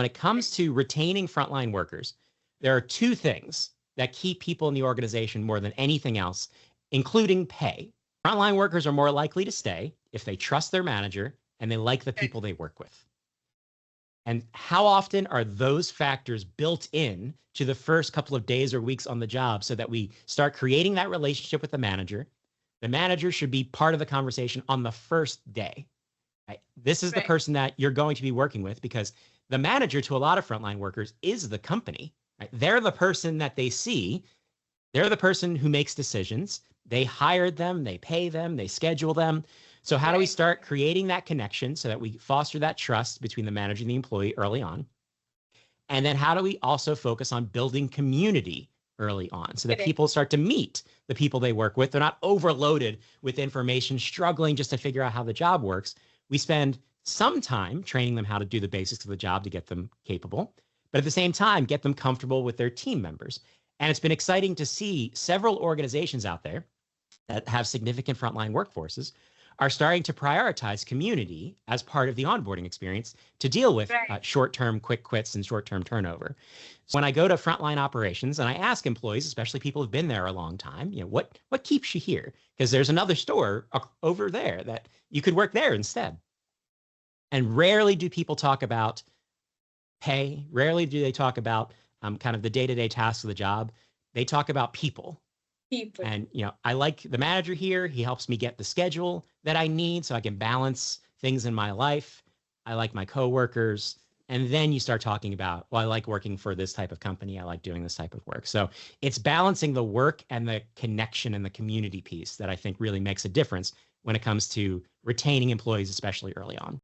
it comes to retaining frontline workers, there are two things that keep people in the organization more than anything else, including pay. Frontline workers are more likely to stay if they trust their manager and they like the people they work with. And how often are those factors built in to the first couple of days or weeks on the job so that we start creating that relationship with the manager? The manager should be part of the conversation on the first day. Right? This is the person that you're going to be working with, because the manager to a lot of frontline workers is the company. Right? They're the person that they see. They're the person who makes decisions. They hired them, they pay them, they schedule them. So how do we start creating that connection so that we foster that trust between the manager and the employee early on? And then how do we also focus on building community early on so that people start to meet the people they work with? They're not overloaded with information, struggling just to figure out how the job works. We spend some time training them how to do the basics of the job to get them capable, but at the same time, get them comfortable with their team members. And it's been exciting to see several organizations out there that have significant frontline workforces are starting to prioritize community as part of the onboarding experience to deal with short-term quick quits and short-term turnover. So when I go to frontline operations and I ask employees, especially people who've been there a long time, what keeps you here? Because there's another store over there that you could work there instead. And rarely do people talk about pay. Rarely do they talk about kind of the day-to-day tasks of the job. They talk about people. And, I like the manager here. He helps me get the schedule that I need so I can balance things in my life. I like my coworkers. And then you start talking about, well, I like working for this type of company. I like doing this type of work. So it's balancing the work and the connection and the community piece that I think really makes a difference when it comes to retaining employees, especially early on.